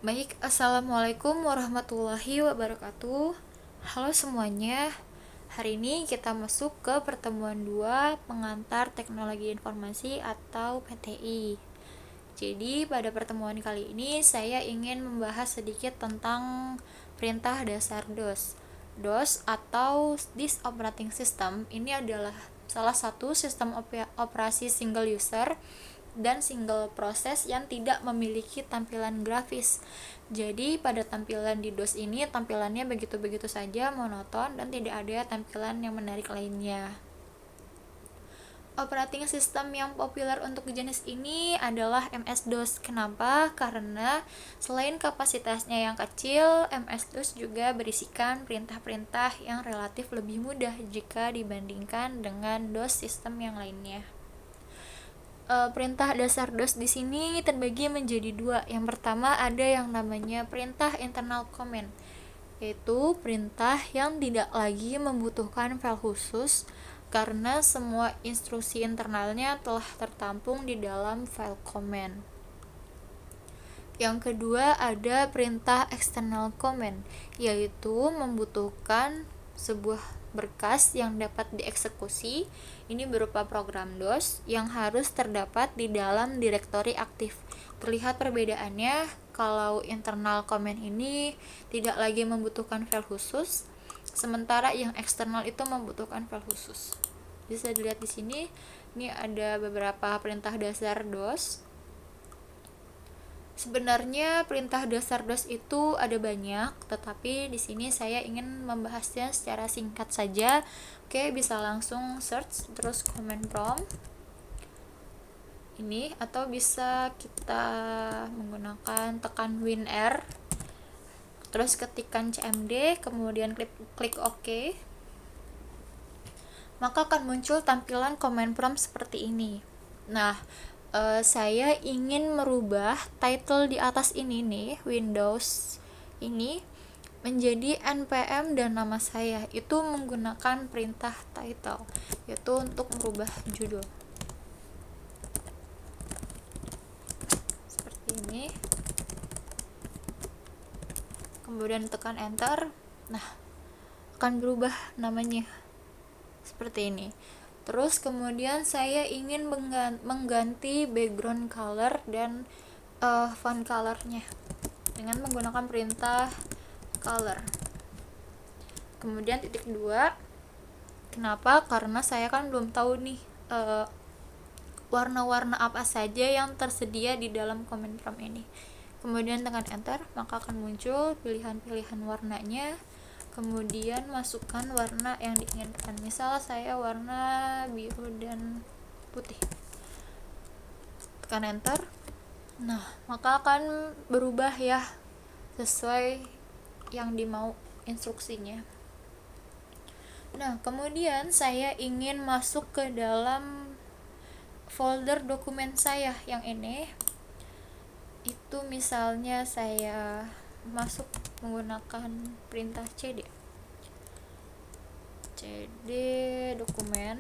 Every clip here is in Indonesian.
Baik, assalamualaikum warahmatullahi wabarakatuh. Halo semuanya. Hari ini kita masuk ke pertemuan 2 pengantar teknologi informasi atau PTI. Jadi pada pertemuan kali ini saya ingin membahas sedikit tentang perintah dasar DOS. DOS atau Disk Operating System ini adalah salah satu sistem operasi single user dan single proses yang tidak memiliki tampilan grafis. Jadi pada tampilan di DOS ini tampilannya begitu-begitu saja, monoton dan tidak ada tampilan yang menarik lainnya. Operating system yang populer untuk jenis ini adalah MS-DOS. Kenapa? Karena selain kapasitasnya yang kecil, MS-DOS juga berisikan perintah-perintah yang relatif lebih mudah jika dibandingkan dengan DOS sistem yang lainnya. Perintah dasar DOS di sini terbagi menjadi 2. Yang pertama ada yang namanya perintah internal command, yaitu perintah yang tidak lagi membutuhkan file khusus karena semua instruksi internalnya telah tertampung di dalam file command. Yang kedua ada perintah external command, yaitu membutuhkan sebuah berkas yang dapat dieksekusi. Ini berupa program DOS yang harus terdapat di dalam direktori aktif. Terlihat perbedaannya kalau internal command ini tidak lagi membutuhkan file khusus, sementara yang eksternal itu membutuhkan file khusus. Bisa dilihat di sini, ini ada beberapa perintah dasar DOS. Sebenarnya perintah dasar DOS itu ada banyak, tetapi di sini saya ingin membahasnya secara singkat saja. Oke, bisa langsung search terus command prompt ini, atau bisa kita menggunakan tekan WinR terus ketikkan cmd, kemudian klik OK, maka akan muncul tampilan command prompt seperti ini. Nah, saya ingin merubah title di atas ini nih, Windows ini menjadi npm dan nama saya, itu menggunakan perintah title, yaitu untuk merubah judul seperti ini, kemudian tekan enter. Nah, akan berubah namanya seperti ini. Terus kemudian saya ingin mengganti background color dan font colornya dengan menggunakan perintah color. Kemudian titik 2. Kenapa? Karena saya kan belum tahu nih warna-warna apa saja yang tersedia di dalam command prompt ini. Kemudian tekan enter, maka akan muncul pilihan-pilihan warnanya. Kemudian masukkan warna yang diinginkan. Misal saya warna biru dan putih. Tekan enter. Nah, maka akan berubah ya sesuai yang dimau instruksinya. Nah, kemudian saya ingin masuk ke dalam folder dokumen saya yang ini. Itu misalnya saya masuk menggunakan perintah cd dokumen,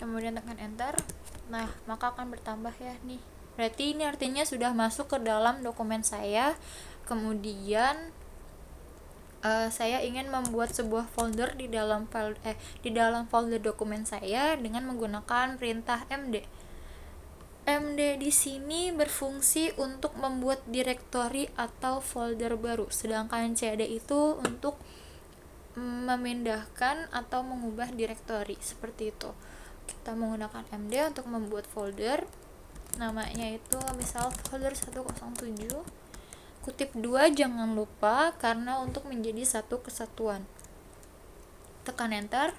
kemudian tekan enter. Nah, maka akan bertambah ya nih, berarti ini artinya sudah masuk ke dalam dokumen saya. Kemudian saya ingin membuat sebuah folder di dalam folder dokumen saya dengan menggunakan perintah md. MD di sini berfungsi untuk membuat direktori atau folder baru, sedangkan CD itu untuk memindahkan atau mengubah direktori, seperti itu. Kita menggunakan MD untuk membuat folder, namanya itu misal folder 107, kutip 2 jangan lupa karena untuk menjadi satu kesatuan. Tekan enter.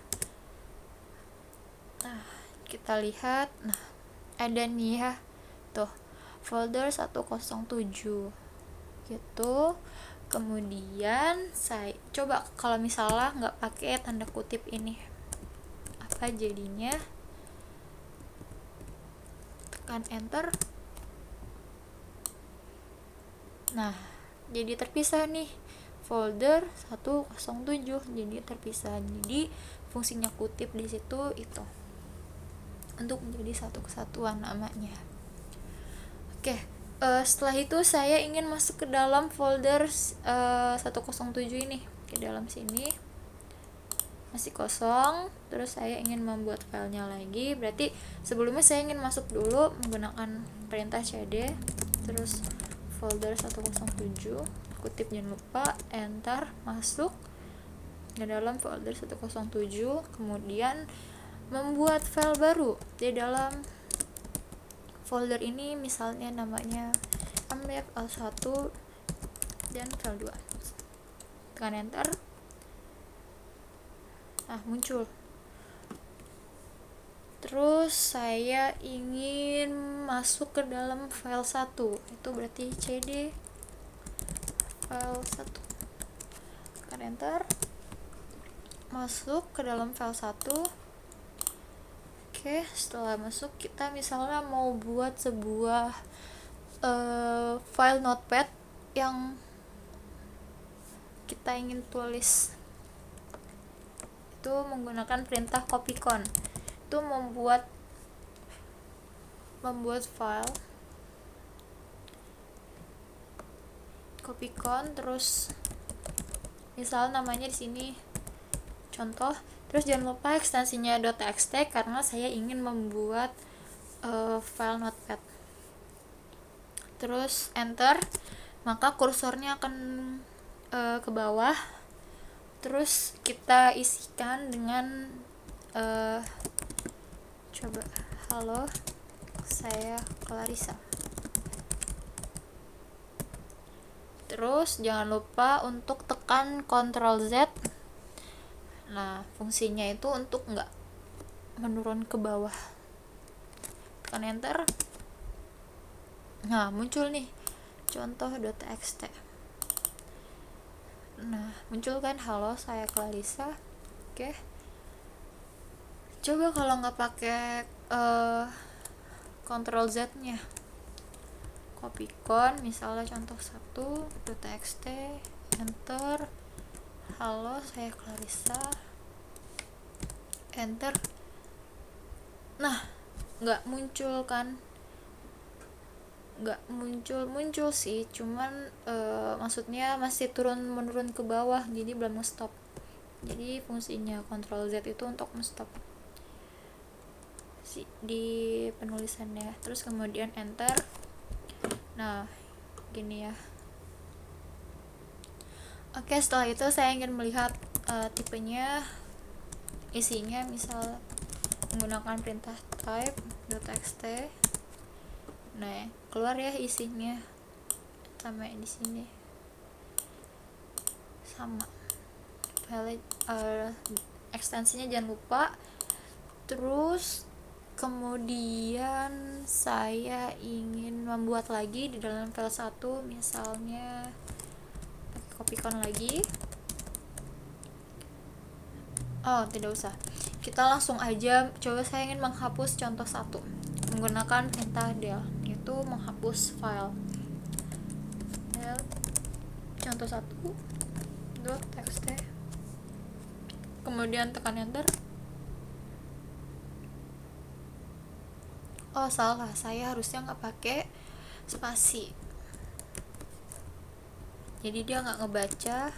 Nah, kita lihat, nah ada nih ya, tuh folder 107 gitu. Kemudian saya coba kalau misalnya nggak pakai tanda kutip ini, apa jadinya? Tekan enter. Nah, jadi terpisah nih, folder 107 jadi terpisah. Jadi fungsinya kutip di situ itu untuk menjadi satu kesatuan namanya. Oke, Setelah itu saya ingin masuk ke dalam folder 107 ini, ke dalam sini masih kosong. Terus saya ingin membuat filenya lagi, berarti sebelumnya saya ingin masuk dulu menggunakan perintah cd, terus folder 107, kutip jangan lupa, enter, masuk ke dalam folder 107, kemudian membuat file baru di dalam folder ini, misalnya namanya mbfl1 dan file 2, tekan enter. Nah, muncul. Terus saya ingin masuk ke dalam file 1, itu berarti cd file 1, tekan enter, masuk ke dalam file 1. Oke, setelah masuk kita misalnya mau buat sebuah file notepad yang kita ingin tulis, itu menggunakan perintah copycon. Itu membuat file copycon, terus misal namanya di sini contoh, terus jangan lupa ekstensinya .txt karena saya ingin membuat file notepad. Terus enter, maka kursornya akan ke bawah, terus kita isikan dengan coba halo, saya Clarissa. Terus jangan lupa untuk tekan Ctrl Z. Nah, fungsinya itu untuk nggak menurun ke bawah. Tekan enter. Nah, muncul nih contoh.txt. Nah, muncul kan halo, saya Clarissa. Oke. Coba kalau nggak pakai Ctrl Z nya, copycon misalnya contoh 1.txt, enter, halo saya Clarissa, enter. Nah, nggak muncul kan, nggak muncul sih, cuman maksudnya masih menurun ke bawah, jadi belum nge-stop. Jadi fungsinya Ctrl Z itu untuk nge-stop di penulisannya. Terus kemudian enter. Nah, gini ya. Oke, setelah itu saya ingin melihat tipenya, isinya, misal menggunakan perintah type.txt. Nah, keluar ya isinya sama di sini, sama file ekstensinya jangan lupa. Terus kemudian saya ingin membuat lagi di dalam file 1, misalnya copycon lagi. Oh, tidak usah, kita langsung aja. Coba saya ingin menghapus contoh 1 menggunakan perintah del, yaitu menghapus file del contoh 1.txt, kemudian tekan enter. Oh, salah, saya harusnya nggak pakai spasi, jadi dia nggak ngebaca.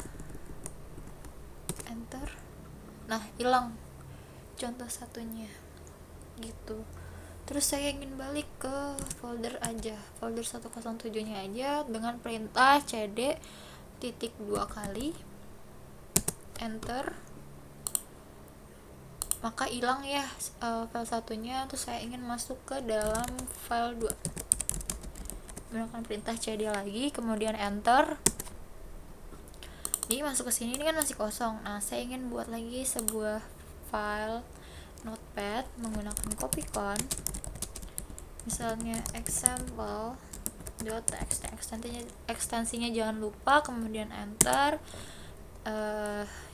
Enter. Nah, hilang contoh 1-nya gitu. Terus saya ingin balik ke folder 107-nya aja dengan perintah cd titik 2 kali, enter, maka hilang ya file 1-nya. Terus saya ingin masuk ke dalam file 2 menggunakan perintah cd lagi, kemudian enter. Jadi masuk ke sini, ini kan masih kosong. Nah, saya ingin buat lagi sebuah file notepad menggunakan copycon, misalnya example.txt, ekstensinya jangan lupa, kemudian enter.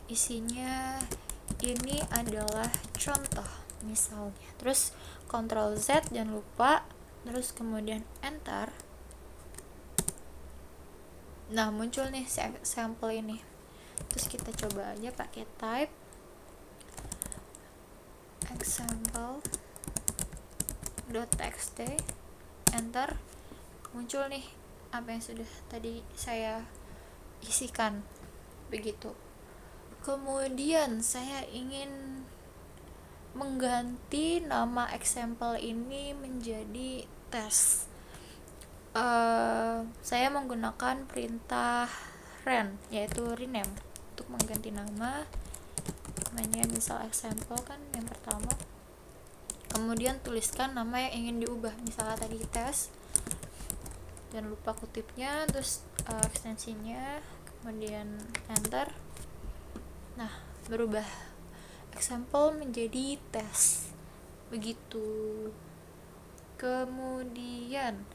Isinya ini adalah contoh misalnya, terus Ctrl Z jangan lupa, terus kemudian enter. Nah, muncul nih sampel ini. Terus kita coba aja pakai type example.txt, enter. muncul nih apa yang sudah tadi saya isikan begitu. Kemudian saya ingin mengganti nama example ini menjadi tes. Saya menggunakan perintah yaitu rename untuk mengganti nama. Namanya misal example kan yang pertama, kemudian tuliskan nama yang ingin diubah, misalnya tadi tes, jangan lupa kutipnya, terus ekstensinya, kemudian enter. Nah, berubah example menjadi tes begitu. Kemudian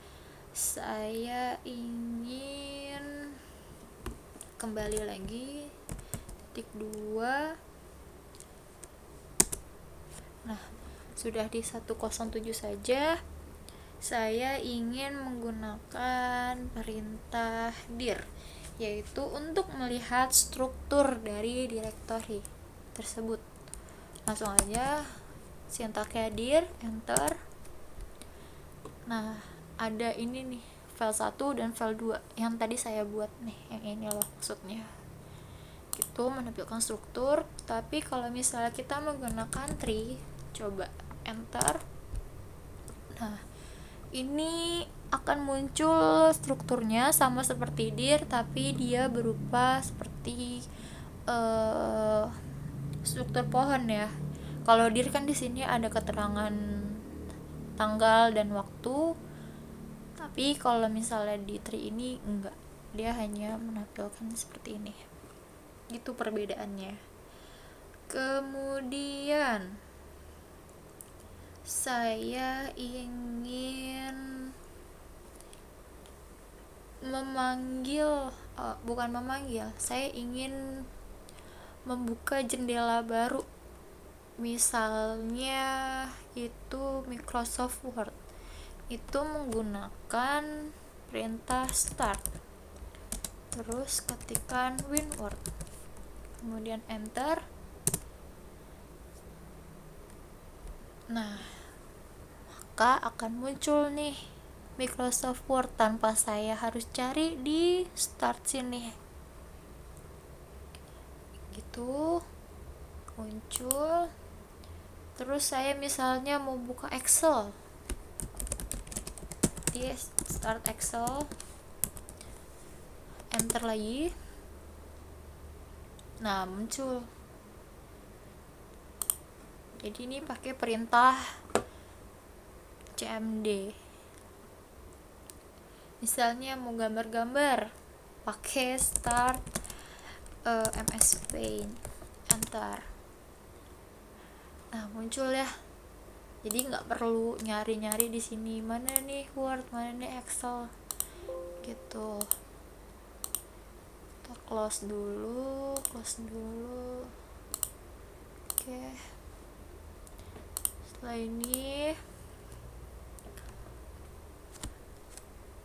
saya ingin kembali lagi titik 2. Nah, sudah di 107 saja. Saya ingin menggunakan perintah dir, yaitu untuk melihat struktur dari directory tersebut. Langsung aja sintaknya dir, enter. Nah, ada ini nih, file 1 dan file 2 yang tadi saya buat nih, yang ini loh maksudnya. Itu menampilkan struktur, tapi kalau misalnya kita menggunakan tree, coba enter. Nah, ini akan muncul strukturnya sama seperti dir, tapi dia berupa seperti struktur pohon ya. Kalau dir kan di sini ada keterangan tanggal dan waktu, tapi kalau misalnya di tree ini enggak, dia hanya menampilkan seperti ini. Itu perbedaannya. Kemudian saya ingin saya ingin membuka jendela baru, misalnya itu Microsoft Word. Itu menggunakan perintah start, terus ketikkan WinWord, kemudian enter. Nah, maka akan muncul nih Microsoft Word tanpa saya harus cari di start sini. Gitu muncul. Terus saya misalnya mau buka Excel, di start Excel, enter lagi. Nah, muncul. Jadi ini pakai perintah cmd. Misalnya mau gambar-gambar, pakai start MS Paint, enter. Nah, muncul ya. Jadi nggak perlu nyari-nyari di sini mana nih Word, mana nih Excel, gitu. Kita close dulu. Oke. Setelah ini,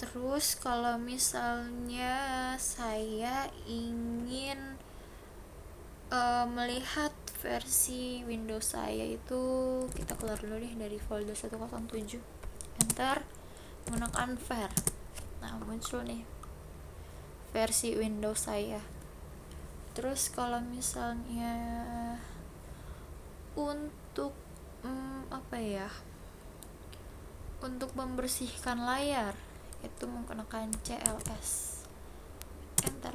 terus kalau misalnya saya ingin melihat versi Windows saya, itu kita keluar dulu deh dari folder 107, enter, menggunakan var. Nah, muncul nih versi Windows saya. Terus kalau misalnya untuk untuk membersihkan layar, itu menggunakan CLS, enter.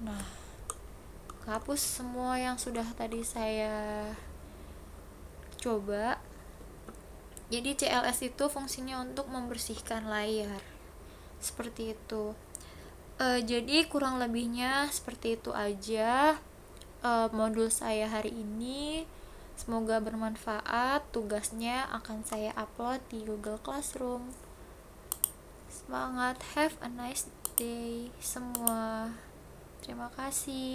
Nah, hapus semua yang sudah tadi saya coba. Jadi CLS itu fungsinya untuk membersihkan layar, seperti itu. Jadi kurang lebihnya seperti itu aja modul saya hari ini. Semoga bermanfaat. Tugasnya akan saya upload di Google Classroom. Semangat, have a nice day semua. Terima kasih.